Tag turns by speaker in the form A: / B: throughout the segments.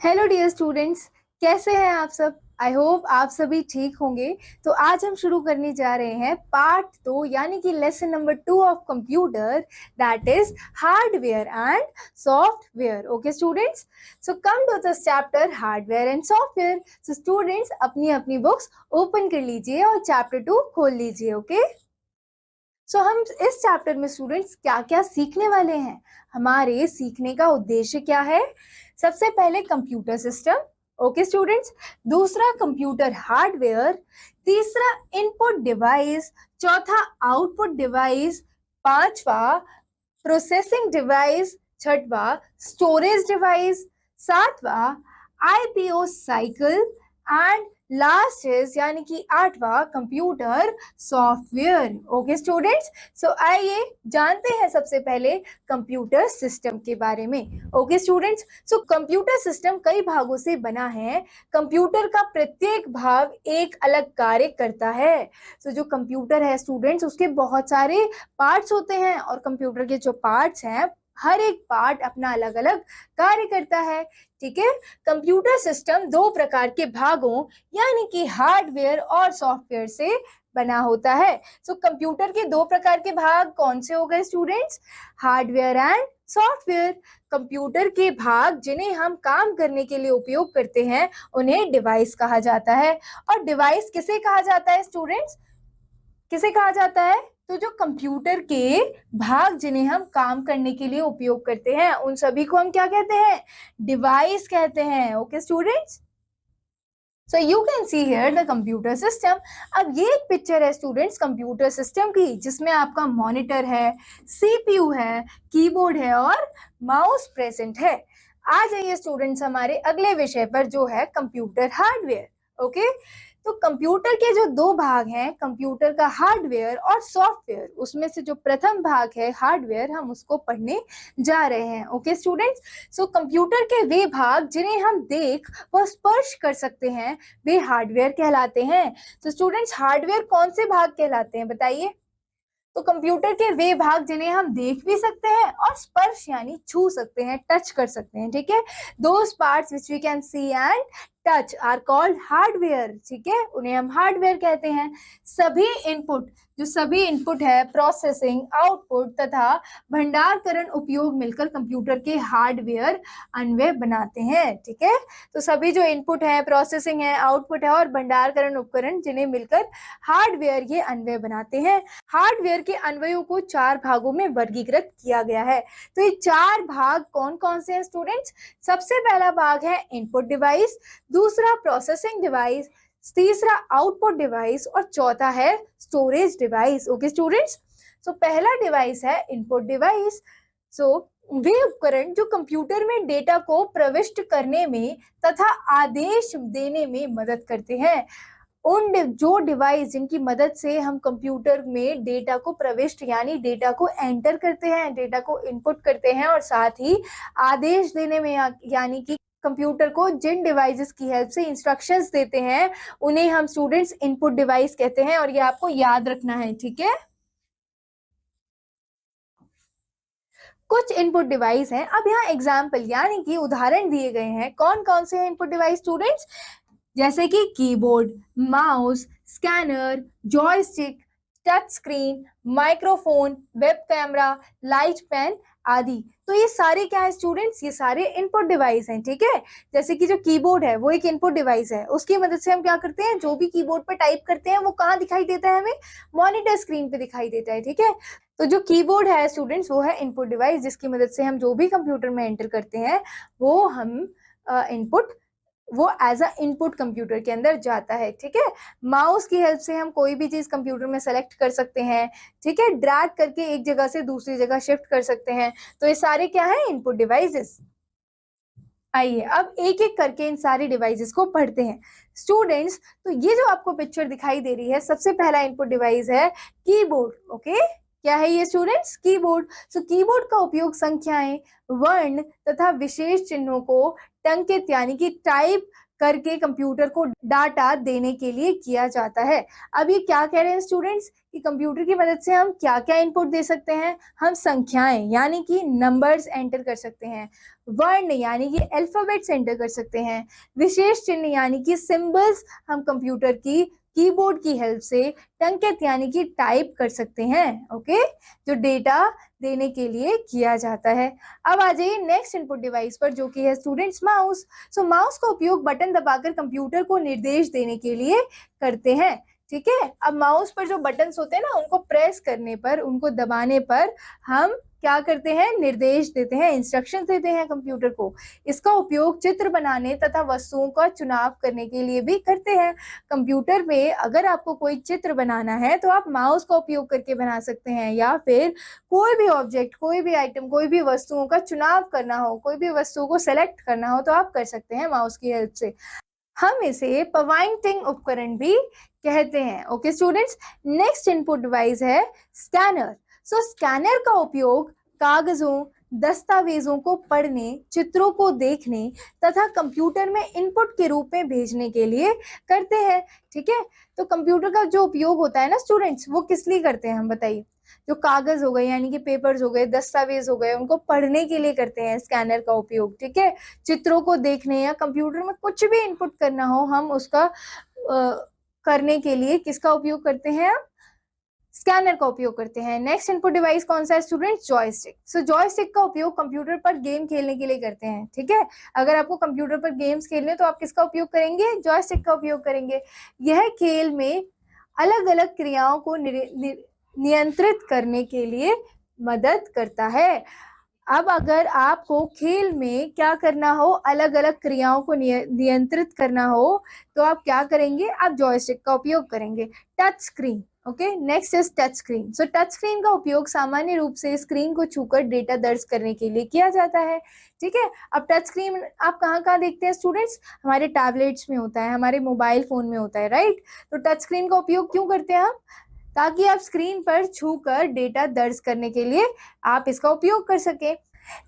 A: Hello dear students, कैसे हैं आप सब। आई होप आप सभी ठीक होंगे। तो आज हम शुरू करने जा रहे हैं पार्ट 2 यानी कि lesson number 2 of computer, that is hardware and software. Okay students, so come to this chapter hardware and software. So students अपनी अपनी बुक्स ओपन कर लीजिए और चैप्टर 2 खोल लीजिए। ओके, सो हम इस चैप्टर में स्टूडेंट्स क्या क्या सीखने वाले हैं, हमारे सीखने का उद्देश्य क्या है। सबसे पहले कंप्यूटर सिस्टम, ओके स्टूडेंट्स, दूसरा कंप्यूटर हार्डवेयर, तीसरा इनपुट डिवाइस, चौथा आउटपुट डिवाइस, पांचवा प्रोसेसिंग डिवाइस, छठवा स्टोरेज डिवाइस, सातवा IPO cycle and last is यानी कि आठवां कंप्यूटर सॉफ्टवेयर। ओके स्टूडेंट्स, सो आइए जानते हैं सबसे पहले कंप्यूटर सिस्टम के बारे में। Okay students, so computer system कई भागों से बना है। कंप्यूटर का प्रत्येक भाग एक अलग कार्य करता है। सो जो कंप्यूटर है स्टूडेंट्स, उसके बहुत सारे पार्ट्स होते हैं और कंप्यूटर के जो पार्ट्स हैं, हर एक पार्ट अपना अलग अलग कार्य करता है। ठीक है, कंप्यूटर सिस्टम दो प्रकार के भागों यानी कि हार्डवेयर और सॉफ्टवेयर से बना होता है। सो कंप्यूटर के दो प्रकार के भाग कौन से हो गए students? Hardware and software. Computer के भाग जिन्हें हम काम करने के लिए उपयोग करते हैं उन्हें डिवाइस कहा जाता है। और डिवाइस किसे कहा जाता है स्टूडेंट्स? किसे कहा जाता है? तो जो कंप्यूटर के भाग जिन्हें हम काम करने के लिए उपयोग करते हैं उन सभी को हम क्या कहते हैं? डिवाइस कहते हैं। Okay students, so you can see here the computer system. अब ये एक पिक्चर है स्टूडेंट्स कंप्यूटर सिस्टम की, जिसमें आपका मॉनिटर है, सीपीयू है, कीबोर्ड है और माउस प्रेजेंट है। आ जाइए स्टूडेंट्स हमारे अगले विषय पर जो है कंप्यूटर हार्डवेयर। ओके, तो कंप्यूटर के जो दो भाग हैं, कंप्यूटर का हार्डवेयर और सॉफ्टवेयर, उसमें से जो प्रथम भाग है हार्डवेयर, हम उसको पढ़ने जा रहे हैं। ओके स्टूडेंट्स, सो कंप्यूटर के वे भाग जिन्हें हम देख व स्पर्श कर सकते हैं वे हार्डवेयर कहलाते हैं। तो स्टूडेंट्स हार्डवेयर कौन से भाग कहलाते हैं बताइए? तो कंप्यूटर के वे भाग जिन्हें हम देख भी सकते हैं और स्पर्श यानी छू सकते हैं, टच कर सकते हैं। ठीक है, those parts which we can see and touch are called hardware. ठीक है, उन्हें हम हार्डवेयर कहते हैं। सभी इनपुट, जो सभी इनपुट है, प्रोसेसिंग, आउटपुट तथा भंडारकरण उपयोग मिलकर कंप्यूटर के हार्डवेयर अन्वय बनाते हैं। ठीक है, तो सभी जो इनपुट है, प्रोसेसिंग है, आउटपुट है और भंडारकरण उपकरण जिन्हें मिलकर हार्डवेयर ये अन्वय बनाते हैं। हार्डवेयर के अन्वयों को चार भागों में वर्गीकृत किया गया है। तो ये चार भाग कौन कौन से हैं स्टूडेंट्स? सबसे पहला भाग है इनपुट डिवाइस, दूसरा प्रोसेसिंग डिवाइस, तीसरा आउटपुट डिवाइस और चौथा है स्टोरेज डिवाइस। ओके स्टूडेंट्स, सो पहला डिवाइस है इनपुट डिवाइस। सो वे उपकरण जो कंप्यूटर में डेटा को प्रविष्ट करने में तथा आदेश देने में मदद करते हैं। उन जो डिवाइस जिनकी मदद से हम कंप्यूटर में डेटा को प्रविष्ट यानी डेटा को एंटर करते हैं, डेटा को इनपुट करते हैं और साथ ही आदेश देने में यानी कि कंप्यूटर को जिन डिवाइसेस की हेल्प से इंस्ट्रक्शंस देते हैं उन्हें हम स्टूडेंट्स इनपुट डिवाइस कहते हैं और ये आपको याद रखना है। ठीक है, कुछ इनपुट डिवाइस हैं। अब यहाँ एग्जाम्पल यानी कि उदाहरण दिए गए हैं। कौन कौन से हैं इनपुट डिवाइस स्टूडेंट्स? जैसे कि keyboard, mouse, scanner, joystick, touch screen, microphone, web camera, light pen आदि। तो ये सारे क्या है स्टूडेंट्स? ये सारे इनपुट डिवाइस हैं। ठीक है, जैसे कि जो कीबोर्ड है वो एक इनपुट डिवाइस है। उसकी मदद से हम क्या करते हैं, जो भी कीबोर्ड पर टाइप करते हैं वो कहाँ दिखाई देता है? हमें मॉनिटर स्क्रीन पे दिखाई देता है। ठीक है, तो जो कीबोर्ड है स्टूडेंट्स वो है इनपुट डिवाइस, जिसकी मदद से हम जो भी कंप्यूटर में एंटर करते हैं वो हम इनपुट वो एज अ इनपुट कंप्यूटर के अंदर जाता है। ठीक है, माउस की हेल्प से हम कोई भी चीज कंप्यूटर में सेलेक्ट कर सकते हैं। ठीक है, ड्रैग करके एक जगह से दूसरी जगह शिफ्ट कर सकते हैं। तो ये सारे क्या है? Input devices. आइए अब एक एक करके इन सारी डिवाइसेस को पढ़ते हैं स्टूडेंट्स। तो ये जो आपको पिक्चर दिखाई दे रही है, सबसे पहला इनपुट डिवाइस है कीबोर्ड। ओके, क्या है ये स्टूडेंट्स? कीबोर्ड। सो कीबोर्ड का उपयोग संख्याएं, वर्ण तथा विशेष चिन्हों को टंकित यानी कि टाइप करके कंप्यूटर को डाटा देने के लिए किया जाता है। अब ये क्या कह रहे हैं स्टूडेंट्स कि कंप्यूटर की मदद से हम क्या क्या इनपुट दे सकते हैं? हम संख्याएं यानी कि नंबर्स एंटर कर सकते हैं, वर्ण यानी कि अल्फाबेट्स एंटर कर सकते हैं, विशेष चिन्ह यानी कि सिंबल्स हम कंप्यूटर की कीबोर्ड की हेल्प से टंकित यानी कि टाइप कर सकते हैं। ओके, जो डेटा देने के लिए किया जाता है। अब आ जाइए नेक्स्ट इनपुट डिवाइस पर, जो कि है स्टूडेंट्स माउस। सो माउस का उपयोग बटन दबाकर कंप्यूटर को निर्देश देने के लिए करते हैं। ठीक है, अब माउस पर जो बटन्स होते हैं ना, उनको प्रेस करने पर, उनको दबाने पर हम क्या करते हैं? निर्देश देते हैं, इंस्ट्रक्शन देते हैं कंप्यूटर को। इसका उपयोग चित्र बनाने तथा वस्तुओं का चुनाव करने के लिए भी करते हैं। कंप्यूटर में अगर आपको कोई चित्र बनाना है तो आप माउस का उपयोग करके बना सकते हैं, या फिर कोई भी ऑब्जेक्ट, कोई भी आइटम, कोई भी वस्तुओं का चुनाव करना हो, कोई भी वस्तुओं को सेलेक्ट करना हो तो आप कर सकते हैं माउस की हेल्प से। हम इसे पॉइंटिंग उपकरण भी कहते हैं। Okay students, next input device है स्कैनर। सो स्कैनर का उपयोग कागजों, दस्तावेजों को पढ़ने, चित्रों को देखने तथा कंप्यूटर में इनपुट के रूप में भेजने के लिए करते हैं। ठीक है, तो कंप्यूटर का जो उपयोग होता है ना स्टूडेंट्स, वो किस लिए करते हैं हम बताइए? जो कागज हो गए यानी कि पेपर्स हो गए, दस्तावेज हो गए, उनको पढ़ने के लिए करते हैं स्कैनर का उपयोग। ठीक है, चित्रों को देखने या कंप्यूटर में कुछ भी इनपुट करना हो, हम उसका करने के लिए किसका उपयोग करते हैं? स्कैनर का उपयोग करते हैं। नेक्स्ट इनपुट डिवाइस कौन सा है स्टूडेंट? जॉयस्टिक। सो जॉयस्टिक का उपयोग कंप्यूटर पर गेम खेलने के लिए करते हैं। ठीक है, अगर आपको कंप्यूटर पर गेम्स खेलने तो आप किसका उपयोग करेंगे? जॉयस्टिक का उपयोग करेंगे। यह खेल में अलग अलग क्रियाओं को नियंत्रित करने के लिए मदद करता है। अब अगर आपको खेल में क्या करना हो, अलग अलग क्रियाओं को नियंत्रित करना हो, तो आप क्या करेंगे? आप जॉयस्टिक का उपयोग करेंगे। Touch screen. Okay, next is touch screen. So touch screen का उपयोग सामान्य रूप से स्क्रीन को छूकर डेटा दर्ज करने के लिए किया जाता है। ठीक है, अब टच स्क्रीन आप कहाँ कहाँ देखते हैं स्टूडेंट्स? हमारे टैबलेट्स में होता है, हमारे मोबाइल फोन में होता है, राइट? तो टच स्क्रीन का उपयोग क्यों करते हैं हम? ताकि आप स्क्रीन पर छूकर डेटा दर्ज करने के लिए आप इसका उपयोग कर सकें।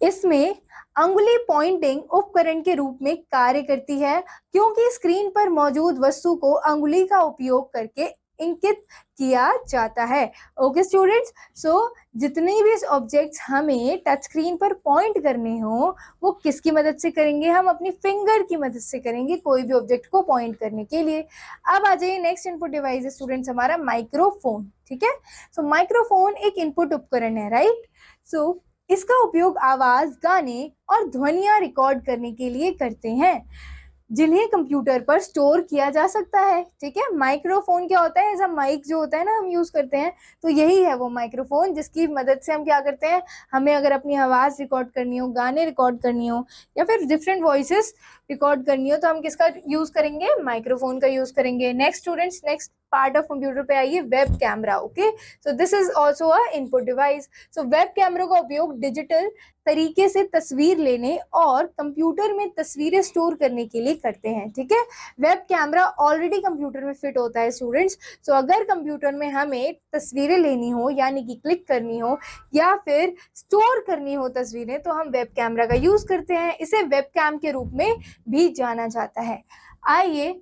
A: इसमें अंगुली पॉइंटिंग उपकरण के रूप में कार्य करती है, क्योंकि स्क्रीन पर मौजूद वस्तु को अंगुली का उपयोग करके इंकित किया जाता है। ओके स्टूडेंट्स, सो जितने भी ऑब्जेक्ट्स हमें टच स्क्रीन पर पॉइंट करने हो, वो किसकी मदद से करेंगे? हम अपनी फिंगर की मदद से करेंगे कोई भी ऑब्जेक्ट को पॉइंट करने के लिए। अब आ जाइए नेक्स्ट इनपुट डिवाइस स्टूडेंट्स हमारा माइक्रोफोन। ठीक है, सो माइक्रोफोन एक इनपुट उपकरण है, राइट? सो इसका उपयोग आवाज, गाने और ध्वनियां रिकॉर्ड करने के लिए करते हैं, जिन्हें कंप्यूटर पर स्टोर किया जा सकता है। ठीक है, माइक्रोफोन क्या होता है? ऐसा माइक जो होता है ना, हम यूज करते हैं, तो यही है वो माइक्रोफोन, जिसकी मदद से हम क्या करते हैं? हमें अगर अपनी आवाज रिकॉर्ड करनी हो, गाने रिकॉर्ड करनी हो, या फिर डिफरेंट वॉइसेस रिकॉर्ड करनी हो, तो हम किसका यूज करेंगे? माइक्रोफोन का यूज करेंगे। Next students, next part of computer पे आइए, web camera. Okay, so this is also a input device. So web camera का उपयोग डिजिटल तरीके से तस्वीर लेने और कंप्यूटर में तस्वीरें स्टोर करने के लिए करते हैं। ठीक है, वेब कैमरा ऑलरेडी कंप्यूटर में फिट होता है स्टूडेंट्स। सो अगर कंप्यूटर में हमें तस्वीरें लेनी हो यानी कि क्लिक करनी हो या फिर स्टोर करनी हो तस्वीरें, तो हम वेब कैमरा का यूज करते हैं। इसे वेब कैम के रूप में भी जाना जाता है। आइए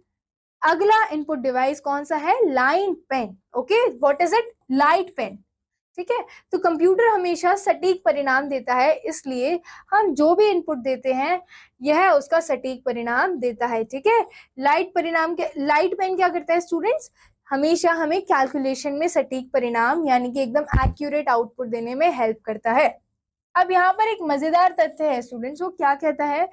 A: अगला इनपुट डिवाइस कौन सा है? Line pen. Okay, what is it? Light pen. ठीक है, तो कंप्यूटर हमेशा सटीक परिणाम देता है, इसलिए हम जो भी इनपुट देते हैं यह उसका सटीक परिणाम देता है। ठीक है, लाइट पेन क्या करता है स्टूडेंट्स? हमेशा हमें कैलकुलेशन में सटीक परिणाम यानी कि एकदम एक्यूरेट आउटपुट देने में हेल्प करता है। अब यहाँ पर एक मजेदार तथ्य है स्टूडेंट्स, वो क्या कहता है?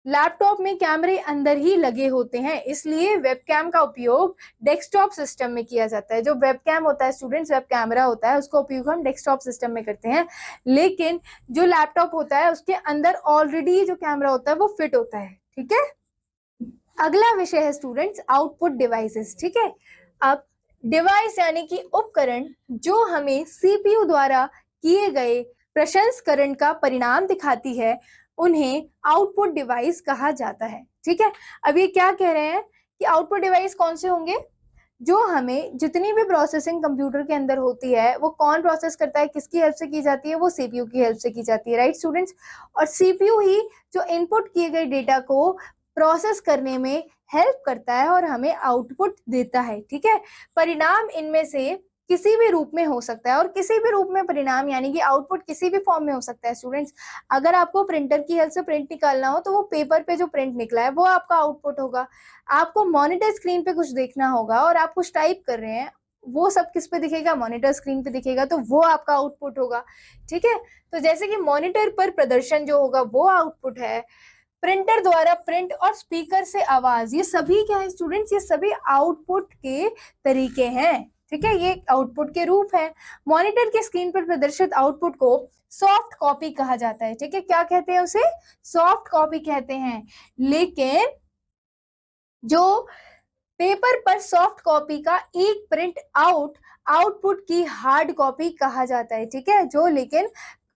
A: लैपटॉप में कैमरे अंदर ही लगे होते हैं, इसलिए वेबकैम का उपयोग डेस्कटॉप सिस्टम में किया जाता है। जो वेबकैम होता है स्टूडेंट्स, वेब कैमरा होता है, उसका उपयोग हम डेस्कटॉप सिस्टम में करते हैं, लेकिन जो लैपटॉप होता है उसके अंदर ऑलरेडी जो कैमरा होता है वो फिट होता है। ठीक है, अगला विषय है स्टूडेंट्स आउटपुट डिवाइसेस। ठीक है, अब डिवाइस यानी कि उपकरण जो हमें सीपीयू द्वारा किए गए प्रसंस्करण का परिणाम दिखाती है, उन्हें आउटपुट डिवाइस कहा जाता है। ठीक है, अब ये क्या कह रहे हैं कि आउटपुट डिवाइस कौन से होंगे? जो हमें जितनी भी प्रोसेसिंग कंप्यूटर के अंदर होती है वो कौन प्रोसेस करता है, किसकी हेल्प से की जाती है? वो सीपीयू की हेल्प से की जाती है, राइट स्टूडेंट्स? और सीपीयू ही जो इनपुट किए गए डेटा को प्रोसेस करने में हेल्प करता है और हमें आउटपुट देता है, ठीक है। परिणाम इनमें से किसी भी रूप में हो सकता है, और किसी भी रूप में परिणाम यानी कि आउटपुट किसी भी फॉर्म में हो सकता है स्टूडेंट्स। अगर आपको प्रिंटर की हेल्प से प्रिंट निकालना हो तो वो पेपर पे जो प्रिंट निकला है वो आपका आउटपुट होगा। आपको मॉनिटर स्क्रीन पे कुछ देखना होगा और आप कुछ टाइप कर रहे हैं, वो सब किस पे दिखेगा? मॉनिटर स्क्रीन पे दिखेगा, तो वो आपका आउटपुट होगा, ठीक है। तो जैसे कि मॉनिटर पर प्रदर्शन जो होगा वो आउटपुट है, प्रिंटर द्वारा प्रिंट और स्पीकर से आवाज, ये सभी क्या है स्टूडेंट्स? ये सभी आउटपुट के तरीके हैं, ठीक है, ये आउटपुट के रूप है। मॉनिटर की स्क्रीन पर प्रदर्शित आउटपुट को सॉफ्ट कॉपी कहा जाता है, ठीक है। क्या कहते हैं उसे? सॉफ्ट कॉपी कहते हैं। लेकिन जो पेपर पर सॉफ्ट कॉपी का एक प्रिंट आउटपुट की हार्ड कॉपी कहा जाता है, ठीक है। जो लेकिन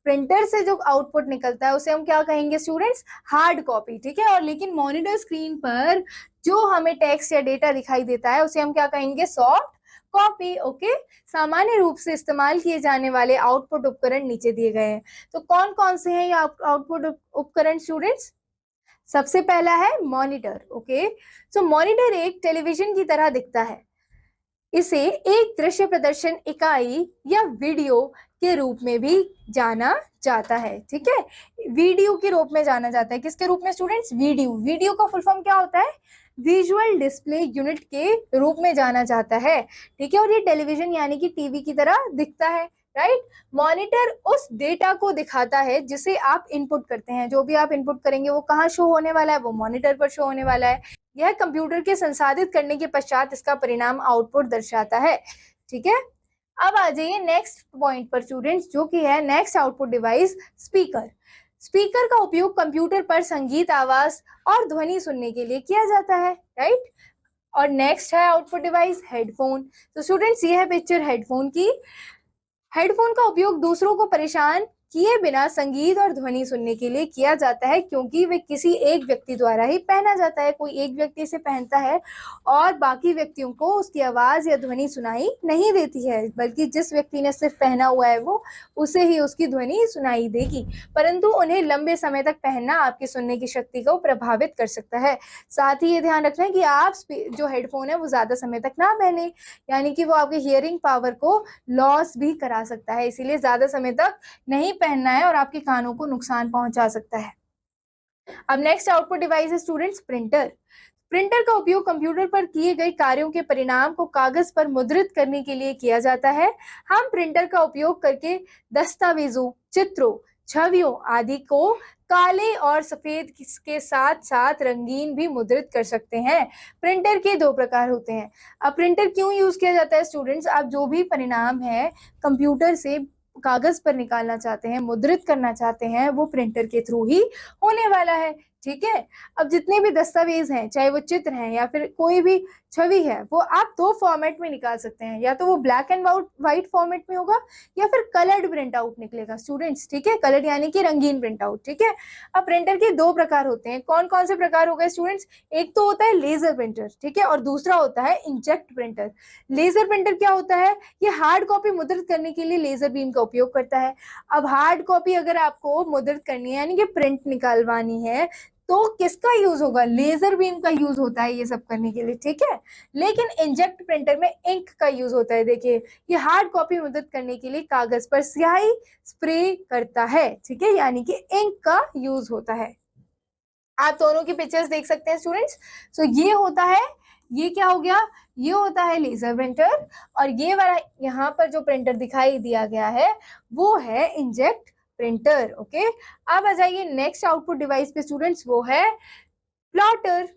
A: प्रिंटर से जो आउटपुट निकलता है उसे हम क्या कहेंगे स्टूडेंट्स? हार्ड कॉपी, ठीक है। और लेकिन मॉनिटर स्क्रीन पर जो हमें टेक्स्ट या डेटा दिखाई देता है उसे हम क्या कहेंगे? Soft copy, okay. सामान्य रूप से इस्तेमाल किए जाने वाले आउटपुट उपकरण नीचे दिए गए हैं। तो कौन कौन से हैं ये आउटपुट उपकरण स्टूडेंट्स? सबसे पहला है मॉनिटर, ओके। सो मॉनिटर एक टेलीविजन की तरह दिखता है। इसे एक दृश्य प्रदर्शन इकाई या वीडियो के रूप में भी जाना जाता है, ठीक है। वीडियो के रूप में जाना जाता है। किसके रूप में स्टूडेंट्स? वीडियो। वीडियो का फुल फॉर्म क्या होता है? विजुअल डिस्प्ले यूनिट के रूप में जाना जाता है, ठीक है। और ये टेलीविजन यानी कि टीवी की तरह दिखता है, राइट। मॉनिटर उस डेटा को दिखाता है जिसे आप इनपुट करते हैं। जो भी आप इनपुट करेंगे वो कहाँ शो होने वाला है? वो मॉनिटर पर शो होने वाला है। यह कंप्यूटर के संसाधित करने के पश्चात इसका परिणाम आउटपुट दर्शाता है, ठीक है। अब आ जाइए नेक्स्ट पॉइंट पर स्टूडेंट्स, जो कि है next output device, speaker. Speaker का उपयोग कंप्यूटर पर संगीत, आवाज और ध्वनि सुनने के लिए किया जाता है, राइट। और नेक्स्ट है आउटपुट डिवाइस, हेडफोन। तो स्टूडेंट्स ये है पिक्चर हेडफोन की। हेडफोन का उपयोग दूसरों को परेशान किए बिना संगीत और ध्वनि सुनने के लिए किया जाता है, क्योंकि वे किसी एक व्यक्ति द्वारा ही पहना जाता है। कोई एक व्यक्ति इसे पहनता है और बाकी व्यक्तियों को उसकी आवाज या ध्वनि सुनाई नहीं देती है, बल्कि जिस व्यक्ति ने सिर्फ पहना हुआ है वो उसे ही उसकी ध्वनि सुनाई देगी। परंतु उन्हें लंबे समय तक पहनना आपकी सुनने की शक्ति को प्रभावित कर सकता है। साथ ही ये ध्यान रखना है कि आप जो हेडफोन है वो ज्यादा समय तक ना पहने, यानी कि वो आपके हियरिंग पावर को लॉस भी करा सकता है। इसीलिए ज्यादा समय तक नहीं पहनना है और आपके कानों को नुकसान पहुंचा सकता है। अब नेक्स्ट आउटपुट डिवाइस है स्टूडेंट्स, प्रिंटर। प्रिंटर का उपयोग कंप्यूटर पर किए गए कार्यों के परिणाम को कागज पर मुद्रित करने के लिए किया जाता है। हम प्रिंटर का उपयोग करके दस्तावेजों, चित्रों, छवियों आदि को काले और सफेद के साथ साथ रंगीन भी मुद्रित कर सकते हैं। प्रिंटर के दो प्रकार होते हैं। अब प्रिंटर क्यों यूज किया जाता है स्टूडेंट्स? आप जो भी परिणाम है कंप्यूटर से कागज पर निकालना चाहते हैं, मुद्रित करना चाहते हैं, वो प्रिंटर के थ्रू ही होने वाला है, ठीक है। अब जितने भी दस्तावेज हैं, चाहे वो चित्र हैं या फिर कोई भी छवि है, वो आप दो फॉर्मेट में निकाल सकते हैं। या तो वो ब्लैक एंड व्हाइट फॉर्मेट में होगा या फिर कलर्ड प्रिंट आउट निकलेगा स्टूडेंट्स, ठीक है। कलर्ड यानी कि रंगीन प्रिंट आउट, ठीक है। अब प्रिंटर के दो प्रकार होते हैं। कौन कौन से प्रकार हो गए स्टूडेंट्स? एक तो होता है लेजर प्रिंटर, ठीक है, और दूसरा होता है इंकजेट प्रिंटर। लेजर प्रिंटर क्या होता है? ये हार्ड कॉपी मुद्रित करने के लिए लेजर बीम का उपयोग करता है। अब हार्ड कॉपी अगर आपको मुद्रित करनी है यानी कि प्रिंट निकालवानी है तो किसका यूज होगा? लेजर बीम का यूज होता है ये सब करने के लिए, ठीक है। लेकिन इंजेक्ट प्रिंटर में इंक का यूज होता है। देखिए ये हार्ड कॉपी मुद्रित करने के लिए कागज पर स्याही स्प्रे करता है, ठीक है, यानी कि इंक का यूज होता है। आप दोनों की पिक्चर्स देख सकते हैं स्टूडेंट्स। सो ये होता है, ये क्या हो गया? ये होता है लेजर प्रिंटर, और ये वाला यहाँ पर जो प्रिंटर दिखाई दिया गया है वो है इंजेक्ट प्रिंटर, ओके। अब आ जाइए नेक्स्ट आउटपुट डिवाइस पे स्टूडेंट्स, वो है प्लॉटर।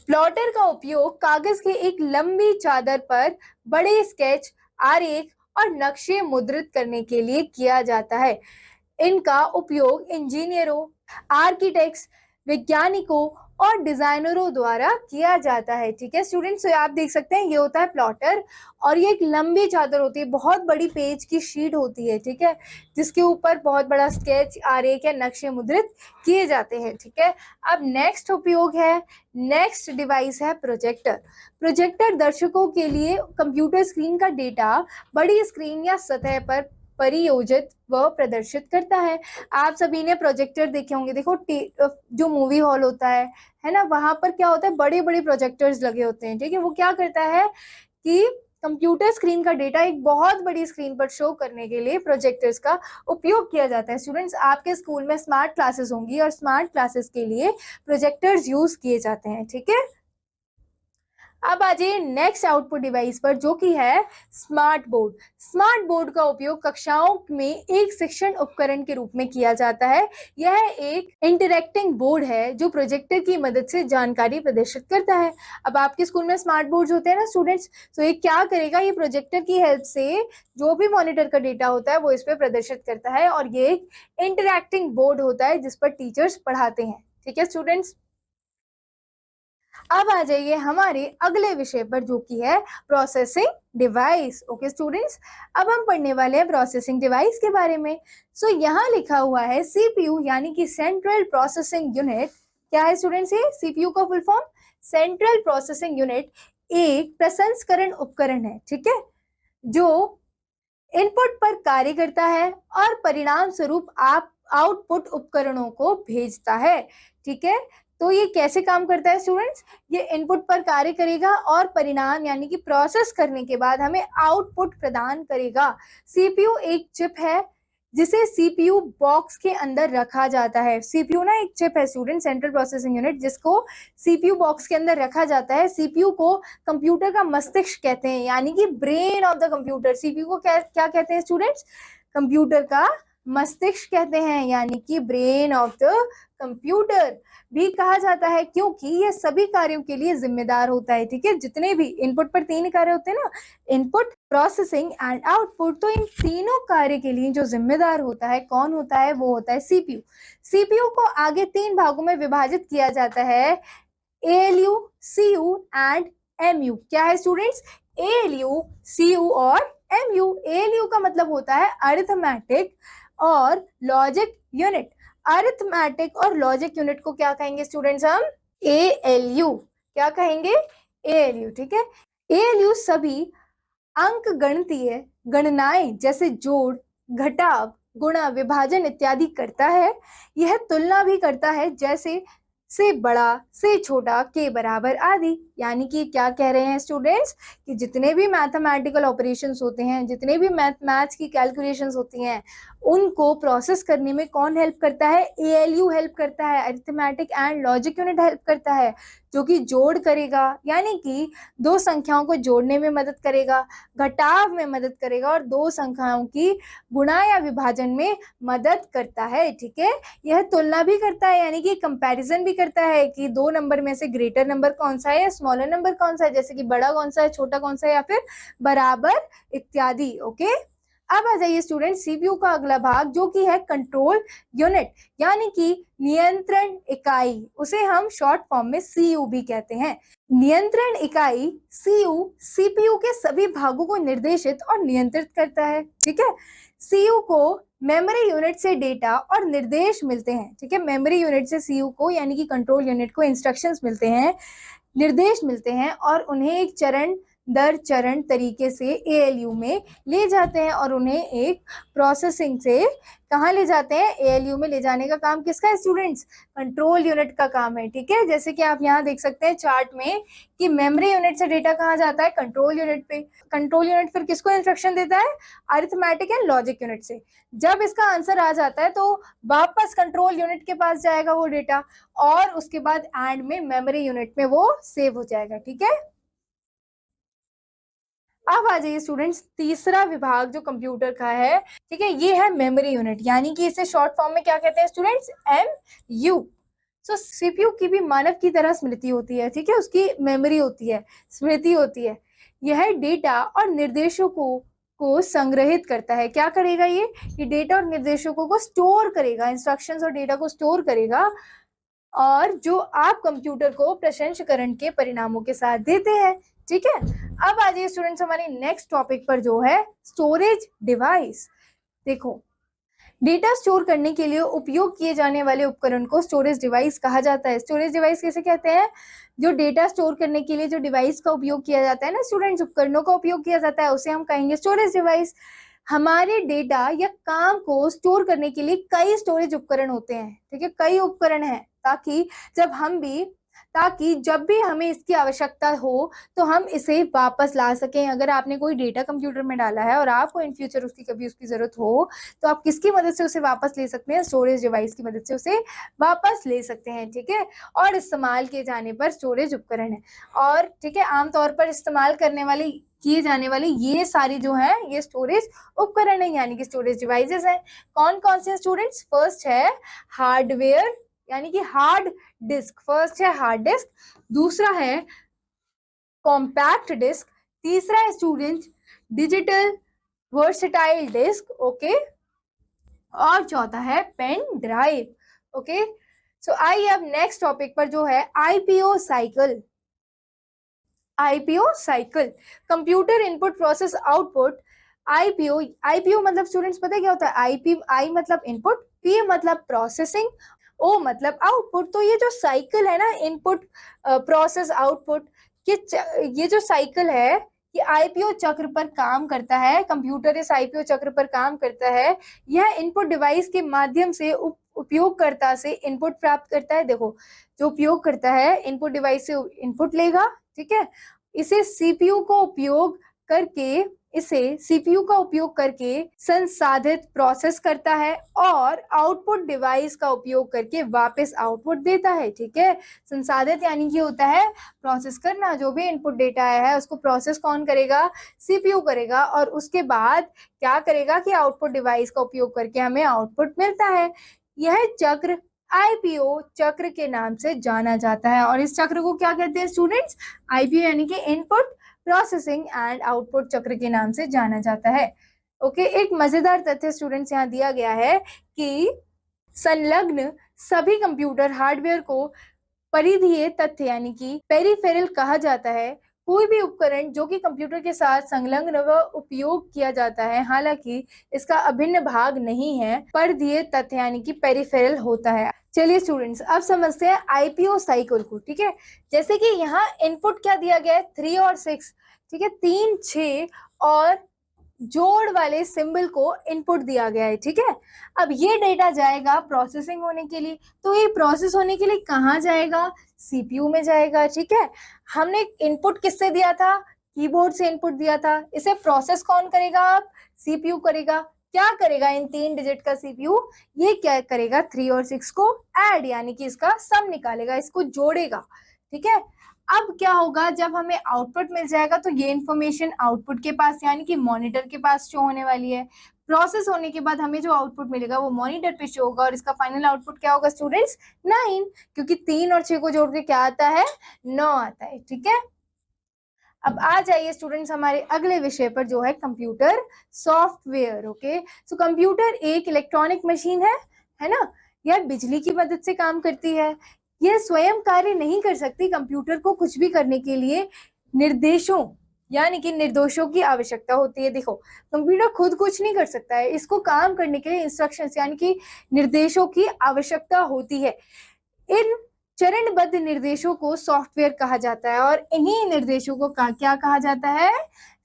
A: प्लॉटर का उपयोग कागज के एक लंबी चादर पर बड़े स्केच, आरेख और नक्शे मुद्रित करने के लिए किया जाता है। इनका उपयोग इंजीनियरों, आर्किटेक्ट्स, वैज्ञानिकों और डिजाइनरों द्वारा किया जाता है, ठीक है स्टूडेंट्स। तो आप देख सकते हैं ये होता है प्लॉटर, और ये एक लंबी चादर होती है, बहुत बड़ी पेज की शीट होती है, ठीक है, जिसके ऊपर बहुत बड़ा स्केच, आरेख या नक्शे मुद्रित किए जाते हैं, ठीक है। अब नेक्स्ट उपयोग है, नेक्स्ट डिवाइस है प्रोजेक्टर। प्रोजेक्टर दर्शकों के लिए कंप्यूटर स्क्रीन का डेटा बड़ी स्क्रीन या सतह पर परियोजित व प्रदर्शित करता है। आप सभी ने प्रोजेक्टर देखे होंगे, देखो जो मूवी हॉल होता है ना, वहां पर क्या होता है, बड़े बड़े प्रोजेक्टर्स लगे होते हैं, ठीक है। वो क्या करता है कि कंप्यूटर स्क्रीन का डेटा एक बहुत बड़ी स्क्रीन पर शो करने के लिए प्रोजेक्टर्स का उपयोग किया जाता है। स्टूडेंट्स, आपके स्कूल में स्मार्ट क्लासेस होंगी और स्मार्ट क्लासेस के लिए प्रोजेक्टर्स यूज किए जाते हैं, ठीक है। अब आ जाइए नेक्स्ट आउटपुट डिवाइस पर, जो कि है स्मार्ट बोर्ड। स्मार्ट बोर्ड का उपयोग कक्षाओं में एक शिक्षण उपकरण के रूप में किया जाता है। यह एक इंटरैक्टिंग बोर्ड है जो प्रोजेक्टर की मदद से जानकारी प्रदर्शित करता है। अब आपके स्कूल में स्मार्ट बोर्ड होते हैं ना स्टूडेंट्स, तो ये क्या करेगा, ये प्रोजेक्टर की हेल्प से जो भी मॉनिटर का डेटा होता है वो इस पर प्रदर्शित करता है, और ये एक इंटरैक्टिंग बोर्ड होता है जिस पर टीचर्स पढ़ाते हैं, ठीक है स्टूडेंट्स। अब आ जाइए हमारे अगले विषय पर, जो कि है प्रोसेसिंग डिवाइस। ओके स्टूडेंट्स, अब हम पढ़ने वाले हैं प्रोसेसिंग डिवाइस के बारे में। सो यहाँ लिखा हुआ है सीपीयू यानी कि सेंट्रल प्रोसेसिंग यूनिट। क्या है स्टूडेंट्स ये सीपीयू का full form? Central processing unit एक प्रसंस्करण उपकरण है, ठीक है, जो इनपुट पर कार्य करता है और परिणाम स्वरूप आप आउटपुट उपकरणों को भेजता है, ठीक है। तो ये कैसे काम करता है स्टूडेंट्स? ये इनपुट पर कार्य करेगा और परिणाम यानी कि प्रोसेस करने के बाद हमें आउटपुट प्रदान करेगा। सीपीयू एक चिप है जिसे सीपीयू बॉक्स के अंदर रखा जाता है। सीपीयू ना एक चिप है स्टूडेंट, सेंट्रल प्रोसेसिंग यूनिट, जिसको सीपीयू बॉक्स के अंदर रखा जाता है। सीपीयू को कंप्यूटर का मस्तिष्क कहते हैं, यानी कि brain of the computer. CPU को क्या कहते हैं स्टूडेंट्स? कंप्यूटर का मस्तिष्क कहते हैं, यानी कि ब्रेन ऑफ द कंप्यूटर भी कहा जाता है, क्योंकि ये सभी कार्यों के लिए जिम्मेदार होता है, ठीक है। जितने भी इनपुट पर 3 कार्य होते हैं ना, इनपुट, प्रोसेसिंग एंड आउटपुट, तो इन तीनों कार्य के लिए जो जिम्मेदार होता है, कौन होता है? वो होता है सीपीयू। सीपीयू को आगे 3 भागों में विभाजित किया जाता है, एएलयू, सीयू एंड एमयू। क्या है स्टूडेंट्स? एएलयू, सीयू और एमयू। एएलयू का मतलब होता है अरिथमेटिक और लॉजिक यूनिट। अरिथमेटिक और लॉजिक यूनिट को क्या कहेंगे स्टूडेंट्स? हम एएलयू। क्या कहेंगे? एएलयू, ठीक है। एएलयू सभी अंक गणितीय गणनाएं जैसे जोड़, घटाव, गुणा, विभाजन इत्यादि करता है। यह तुलना भी करता है, जैसे से बड़ा, से छोटा, के बराबर आदि। यानी कि क्या कह रहे हैं स्टूडेंट्स कि जितने भी मैथमेटिकल ऑपरेशंस होते हैं, जितने भी मैथ्स की कैलकुलेशंस होती हैं, उनको प्रोसेस करने में कौन हेल्प करता है? एएलयू हेल्प करता है, arithmetic and logic unit help करता है, जो कि जोड़ करेगा, यानी कि 2 संख्याओं को जोड़ने में मदद करेगा, घटाव में मदद करेगा और 2 संख्याओं की गुणा या विभाजन में मदद करता है, ठीक है। यह तुलना भी करता है, यानी कि कंपैरिजन भी करता है कि 2 नंबर में से ग्रेटर नंबर कौन सा है या स्मॉलर नंबर कौन सा है, जैसे कि बड़ा कौन सा है, छोटा कौन सा है, या फिर बराबर इत्यादि। ओके, अब आ जाइए स्टूडेंट सीपीयू का अगला भाग, जो कि है कंट्रोल यूनिट, यानी कि नियंत्रण इकाई। उसे हम शॉर्ट फॉर्म में सीयू भी कहते हैं। नियंत्रण इकाई सीयू सीपीयू के सभी भागों को निर्देशित और नियंत्रित करता है, ठीक है। सीयू को मेमोरी यूनिट से डेटा और निर्देश मिलते हैं, ठीक है। मेमोरी यूनिट से सीयू को यानी कि कंट्रोल यूनिट को इंस्ट्रक्शंस मिलते हैं, निर्देश मिलते हैं, और उन्हें एक चरण दर चरण तरीके से एएलयू में ले जाते हैं, और उन्हें एक प्रोसेसिंग से कहाँ ले जाते हैं? एएलयू में ले जाने का काम किसका है स्टूडेंट्स? कंट्रोल यूनिट का काम है, ठीक है। जैसे कि आप यहाँ देख सकते हैं चार्ट में कि मेमोरी यूनिट से डेटा कहाँ जाता है? कंट्रोल यूनिट पे। कंट्रोल यूनिट फिर किसको इंस्ट्रक्शन देता है? अरिथमेटिक एंड लॉजिक यूनिट से। जब इसका आंसर आ जाता है तो वापस कंट्रोल यूनिट के पास जाएगा वो डेटा, और उसके बाद एंड में मेमोरी यूनिट में वो सेव हो जाएगा, ठीक है। अब आ जाइए स्टूडेंट्स तीसरा विभाग जो कंप्यूटर का है, ठीक है, ये है मेमोरी यूनिट, यानी कि इसे शॉर्ट फॉर्म में क्या कहते हैं स्टूडेंट्स? एमयू। सो सीपीयू की भी मानव की तरह स्मृति होती है, ठीक है, उसकी मेमोरी होती है, स्मृति होती है। यह डेटा और निर्देशों को संग्रहित करता है। क्या करेगा ये डेटा और निर्देशों को स्टोर करेगा, इंस्ट्रक्शंस और डेटा को स्टोर करेगा, और जो आप कंप्यूटर को प्रसंस्करण के परिणामों के साथ देते हैं, ठीक है। अब आ जाइए स्टूडेंट्स हमारे नेक्स्ट टॉपिक पर, जो है स्टोरेज डिवाइस। देखो, डेटा स्टोर करने के लिए उपयोग किए जाने वाले उपकरण को स्टोरेज डिवाइस कहा जाता है। स्टोरेज डिवाइस कैसे कहते हैं? जो डेटा स्टोर करने के लिए जो डिवाइस का उपयोग किया जाता है ना स्टूडेंट्स, उपकरणों का उपयोग किया जाता है, उसे हम कहेंगे स्टोरेज डिवाइस। हमारे डेटा या काम को स्टोर करने के लिए कई स्टोरेज उपकरण होते हैं, ठीक है, कई उपकरण हैं, ताकि जब भी हमें इसकी आवश्यकता हो तो हम इसे वापस ला सकें। अगर आपने कोई डेटा कंप्यूटर में डाला है और आपको इन फ्यूचर कभी उसकी जरूरत हो तो आप किसकी मदद से उसे वापस ले सकते हैं? स्टोरेज डिवाइस की मदद से उसे वापस ले सकते हैं, ठीक है। और इस्तेमाल किए जाने पर स्टोरेज उपकरण है, और ठीक है, आमतौर पर इस्तेमाल किए जाने वाले ये सारी जो है ये स्टोरेज उपकरण है, यानी कि स्टोरेज डिवाइसेस हैं। कौन कौन से स्टूडेंट्स? फर्स्ट है हार्डवेयर यानी कि हार्ड डिस्क, फर्स्ट है हार्ड डिस्क, दूसरा है कॉम्पैक्ट डिस्क, तीसरा है student digital versatile disk, okay, और चौथा है पेन ड्राइव। ओके, सो आइए अब नेक्स्ट टॉपिक पर जो है IPO cycle. IPO cycle, computer input process output. IPO मतलब स्टूडेंट्स पता है क्या होता है? आई मतलब इनपुट, पी मतलब प्रोसेसिंग, ओ मतलब आउटपुट। तो ये जो साइकिल है ना, इनपुट प्रोसेस आउटपुट, ये जो साइकिल है ये आईपीओ चक्र पर काम करता है। कंप्यूटर इस आईपीओ चक्र पर काम करता है। यह इनपुट डिवाइस के माध्यम से उपयोगकर्ता से इनपुट प्राप्त करता है। देखो, जो उपयोग करता है इनपुट डिवाइस से इनपुट लेगा, ठीक है, इसे सीपीयू का उपयोग करके संसाधित प्रोसेस करता है और आउटपुट डिवाइस का उपयोग करके वापस आउटपुट देता है, ठीक है। संसाधित यानी कि होता है प्रोसेस करना, जो भी इनपुट डेटा आया है उसको प्रोसेस कौन करेगा? सीपीयू करेगा, और उसके बाद क्या करेगा कि आउटपुट डिवाइस का उपयोग करके हमें आउटपुट मिलता है। यह चक्र आईपीओ चक्र के नाम से जाना जाता है, और इस चक्र को क्या कहते हैं स्टूडेंट्स? आईपीओ यानी कि इनपुट प्रोसेसिंग एंड आउटपुट चक्र के नाम से जाना जाता है। ओके, एक मजेदार तथ्य स्टूडेंट्स यहाँ दिया गया है कि संलग्न सभी कंप्यूटर हार्डवेयर को परिधीय तथ्य यानी कि पेरिफेरल कहा जाता है। कोई भी उपकरण जो कि कंप्यूटर के साथ संलग्न व उपयोग किया जाता है, हालांकि इसका अभिन्न भाग नहीं है, परिधीय तथ्य यानी कि पेरिफेरल होता है। चलिए स्टूडेंट्स, अब समझते हैं आईपीओ साइकिल को, ठीक है। जैसे कि यहाँ इनपुट क्या दिया गया है? 3 और 6, ठीक है, 3, 6 और जोड़ वाले सिंबल को इनपुट दिया गया है, ठीक है। अब ये डेटा जाएगा प्रोसेसिंग होने के लिए, तो ये प्रोसेस होने के लिए कहाँ जाएगा? सीपीयू में जाएगा, ठीक है। हमने इनपुट किससे दिया था? कीबोर्ड से इनपुट दिया था। इसे प्रोसेस कौन करेगा? आप सीपीयू करेगा। क्या करेगा? इन 3 डिजिट का सीपीयू ये क्या करेगा? 3 और 6 को ऐड यानी कि इसका सम निकालेगा, इसको जोड़ेगा, ठीक है। अब क्या होगा? जब हमें आउटपुट मिल जाएगा तो ये इंफॉर्मेशन आउटपुट के पास यानी कि मॉनिटर के पास शो होने वाली है। प्रोसेस होने के बाद हमें जो आउटपुट मिलेगा वो मॉनिटर पे शो होगा, और इसका फाइनल आउटपुट क्या होगा स्टूडेंट्स? 9, क्योंकि 3 और 6 को जोड़ के क्या आता है? 9 आता है, ठीक है। अब आ जाइए स्टूडेंट्स हमारे अगले विषय पर जो है computer software. Okay, so computer एक इलेक्ट्रॉनिक मशीन है ना। यह बिजली की मदद से काम करती है। यह स्वयं कार्य नहीं कर सकती। कंप्यूटर को कुछ भी करने के लिए निर्देशों यानी कि निर्देशों की आवश्यकता होती है। देखो, कंप्यूटर खुद कुछ नहीं कर सकता है, इसको काम करने के लिए इंस्ट्रक्शंस यानी कि निर्देशों की आवश्यकता होती है। इन चरणबद्ध निर्देशों को सॉफ्टवेयर कहा जाता है, और इन्हीं निर्देशों को क्या कहा जाता है?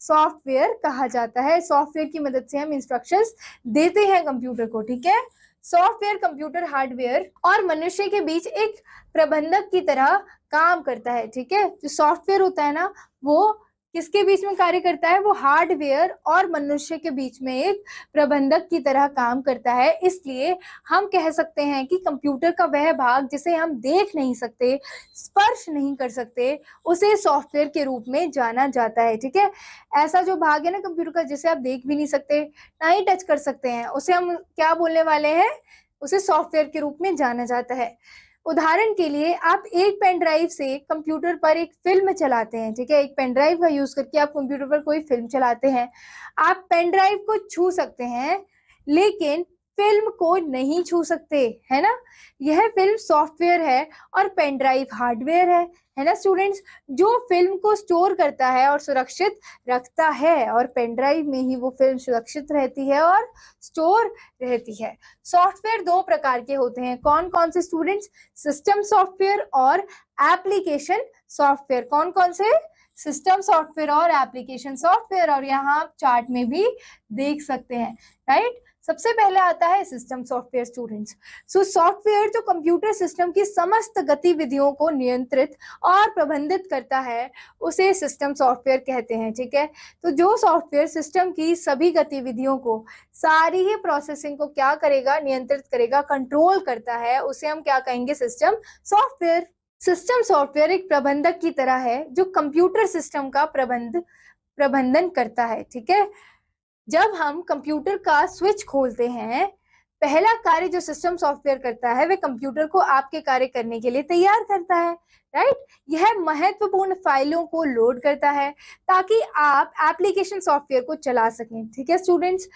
A: सॉफ्टवेयर कहा जाता है। सॉफ्टवेयर की मदद से हम इंस्ट्रक्शंस देते हैं कंप्यूटर को, ठीक है। सॉफ्टवेयर कंप्यूटर हार्डवेयर और मनुष्य के बीच एक प्रबंधक की तरह काम करता है, ठीक है। जो सॉफ्टवेयर होता है ना, वो किसके बीच में कार्य करता है? वो हार्डवेयर और मनुष्य के बीच में एक प्रबंधक की तरह काम करता है। इसलिए हम कह सकते हैं कि कंप्यूटर का वह भाग जिसे हम देख नहीं सकते, स्पर्श नहीं कर सकते, उसे सॉफ्टवेयर के रूप में जाना जाता है, ठीक है। ऐसा जो भाग है ना कंप्यूटर का जिसे आप देख भी नहीं सकते, ना ही टच कर सकते हैं, उसे हम क्या बोलने वाले हैं? उसे सॉफ्टवेयर के रूप में जाना जाता है। उदाहरण के लिए आप एक पेन ड्राइव से कंप्यूटर पर एक फिल्म चलाते हैं, ठीक है। एक पेन ड्राइव का यूज करके आप कंप्यूटर पर कोई फिल्म चलाते हैं। आप पेन ड्राइव को छू सकते हैं लेकिन फिल्म को नहीं छू सकते, है ना। यह फिल्म सॉफ्टवेयर है और पेन ड्राइव हार्डवेयर है ना स्टूडेंट्स। जो फिल्म को स्टोर करता है और सुरक्षित रखता है, और पेन ड्राइव में ही वो फिल्म सुरक्षित रहती है और स्टोर रहती है। सॉफ्टवेयर 2 प्रकार के होते हैं। कौन कौन से स्टूडेंट्स? सिस्टम सॉफ्टवेयर और एप्लीकेशन सॉफ्टवेयर। कौन कौन से? सिस्टम सॉफ्टवेयर और एप्लीकेशन सॉफ्टवेयर, और यहाँ आप चार्ट में भी देख सकते हैं, राइट। सबसे पहले आता है system software students. So software जो कंप्यूटर सिस्टम की समस्त गतिविधियों को नियंत्रित और प्रबंधित करता है उसे सिस्टम सॉफ्टवेयर कहते हैं, ठीक है। तो जो सॉफ्टवेयर सिस्टम की सभी गतिविधियों को, सारी ही प्रोसेसिंग को क्या करेगा, नियंत्रित करेगा, कंट्रोल करता है, उसे हम क्या कहेंगे, सिस्टम सॉफ्टवेयर। सिस्टम सॉफ्टवेयर एक प्रबंधक की तरह है जो कंप्यूटर सिस्टम का प्रबंधन करता है, ठीक है। जब हम कंप्यूटर का स्विच खोलते हैं, पहला कार्य जो सिस्टम सॉफ्टवेयर करता है वह कंप्यूटर को आपके कार्य करने के लिए तैयार करता है, राइट। यह महत्वपूर्ण फाइलों को लोड करता है ताकि आप एप्लीकेशन सॉफ्टवेयर को चला सकें, ठीक है स्टूडेंट्स,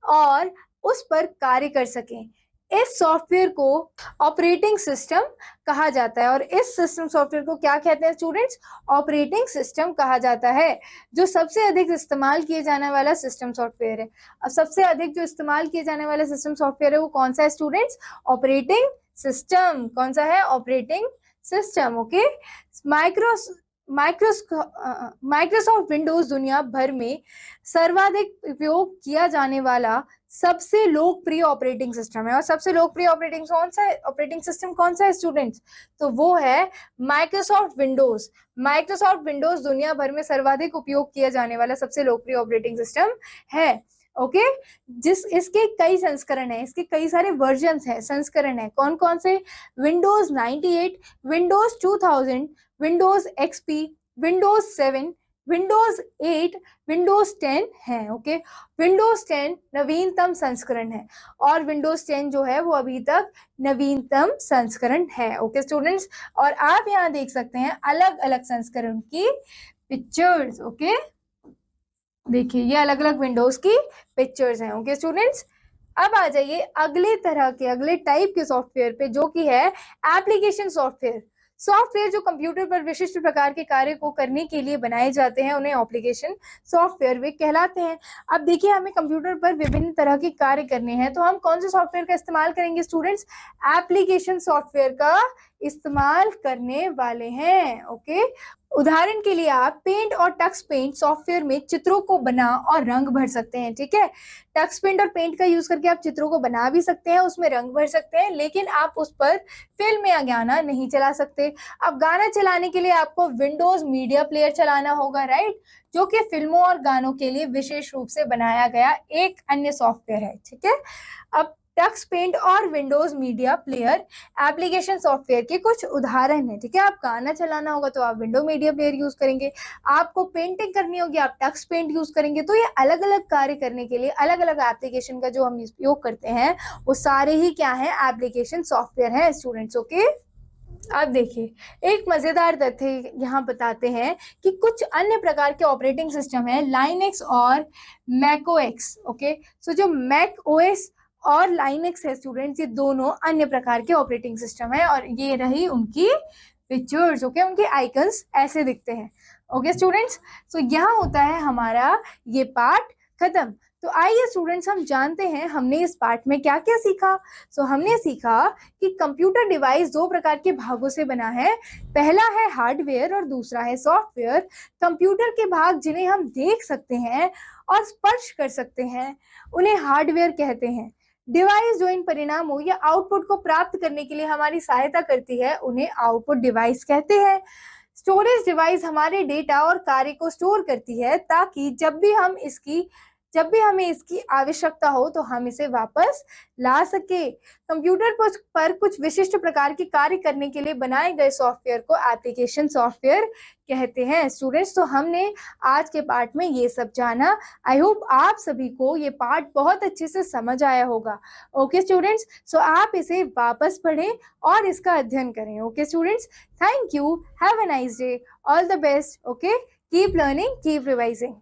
A: और उस पर कार्य कर सकें। इस सॉफ्टवेयर को ऑपरेटिंग सिस्टम कहा जाता है, और इस सिस्टम सॉफ्टवेयर को क्या कहते हैं स्टूडेंट्स, ऑपरेटिंग सिस्टम कहा जाता है, जो सबसे अधिक इस्तेमाल किए जाने वाला सिस्टम सॉफ्टवेयर है। अब सबसे अधिक जो इस्तेमाल किए जाने वाला सिस्टम सॉफ्टवेयर है वो कौन सा है स्टूडेंट्स, ऑपरेटिंग सिस्टम। कौन सा है, operating system, okay. Microsoft Windows दुनिया भर में सर्वाधिक उपयोग किया जाने वाला सबसे लोकप्रिय ऑपरेटिंग सिस्टम है। और सबसे लोकप्रिय ऑपरेटिंग सिस्टम कौन सा है स्टूडेंट्स, तो वो है माइक्रोसॉफ्ट विंडोज। माइक्रोसॉफ्ट विंडोज दुनिया भर में सर्वाधिक उपयोग किया जाने वाला सबसे लोकप्रिय ऑपरेटिंग सिस्टम है, ओके। इसके कई संस्करण है, इसके कई सारे वर्जन्स है, संस्करण है। कौन कौन से, Windows 98, Windows 2000, Windows XP, Windows 7, Windows 8, Windows 10 है, ओके। विंडोज 10 नवीनतम संस्करण है, और विंडोज 10 जो है वो अभी तक नवीनतम संस्करण है, ओके स्टूडेंट्स। और आप यहाँ देख सकते हैं अलग अलग संस्करण की पिक्चर्स, ओके। देखिए ये अलग अलग विंडोज की पिक्चर्स हैं, ओके स्टूडेंट्स। अब आ जाइए अगले टाइप के सॉफ्टवेयर पे, जो कि है एप्लीकेशन सॉफ्टवेयर। सॉफ्टवेयर जो कंप्यूटर पर विशिष्ट प्रकार के कार्य को करने के लिए बनाए जाते हैं उन्हें एप्लीकेशन सॉफ्टवेयर वे कहलाते हैं। अब देखिए हमें कंप्यूटर पर विभिन्न तरह के कार्य करने हैं, तो हम कौन से सॉफ्टवेयर का इस्तेमाल करेंगे स्टूडेंट्स, एप्लीकेशन सॉफ्टवेयर का इस्तेमाल करने वाले हैं, ओके। उदाहरण के लिए आप पेंट और टक्स पेंट सॉफ्टवेयर में चित्रों को बना और रंग भर सकते हैं, ठीक है। टक्स पेंट और पेंट का यूज करके आप चित्रों को बना भी सकते हैं, उसमें रंग भर सकते हैं, लेकिन आप उस पर फिल्म या गाना नहीं चला सकते। अब गाना चलाने के लिए आपको विंडोज मीडिया प्लेयर चलाना होगा, राइट, जो कि फिल्मों और गानों के लिए विशेष रूप से बनाया गया एक अन्य सॉफ्टवेयर है, ठीक है। अब टक्स पेंट और Windows media player application software के कुछ उदाहरण है, ठीक है। आप गाना चलाना होगा तो आप विंडो मीडिया प्लेयर यूज करेंगे, आपको पेंटिंग करनी होगी आप टक्स पेंट यूज करेंगे। तो ये अलग अलग कार्य करने के लिए अलग अलग एप्लीकेशन का जो हम उपयोग करते हैं वो सारे ही क्या है, एप्लीकेशन सॉफ्टवेयर है स्टूडेंट्स, ओके। अब देखिए एक मजेदार तथ्य यहाँ बताते हैं कि कुछ अन्य प्रकार के ऑपरेटिंग सिस्टम है, लाइनेक्स और मैकओएस, ओके। सो जो मैक ओएस और लाइनेक्स है स्टूडेंट्स, ये दोनों अन्य प्रकार के ऑपरेटिंग सिस्टम है, और ये रही उनकी पिक्चर्स, ओके। उनके आइकन्स ऐसे दिखते हैं, ओके स्टूडेंट्स। तो यहाँ होता है हमारा ये पार्ट खत्म। तो आइए स्टूडेंट्स हम जानते हैं हमने इस पार्ट में क्या क्या सीखा। सो हमने सीखा कि कंप्यूटर डिवाइस दो प्रकार के भागों से बना है, पहला है हार्डवेयर और दूसरा है सॉफ्टवेयर। कंप्यूटर के भाग जिन्हें हम देख सकते हैं और स्पर्श कर सकते हैं उन्हें हार्डवेयर कहते हैं। डिवाइस जो इन परिणामों या आउटपुट को प्राप्त करने के लिए हमारी सहायता करती है उन्हें आउटपुट डिवाइस कहते हैं। स्टोरेज डिवाइस हमारे डेटा और कार्य को स्टोर करती है ताकि जब भी हमें इसकी आवश्यकता हो तो हम इसे वापस ला सके। कंप्यूटर पर कुछ विशिष्ट प्रकार के कार्य करने के लिए बनाए गए सॉफ्टवेयर को एप्लीकेशन सॉफ्टवेयर कहते हैं स्टूडेंट्स। तो हमने आज के पार्ट में ये सब जाना। आई होप आप सभी को ये पार्ट बहुत अच्छे से समझ आया होगा, ओके स्टूडेंट्स। सो आप इसे वापस पढ़ें और इसका अध्ययन करें, okay students. Thank you, have a nice day, all the best, okay, keep learning, keep revising.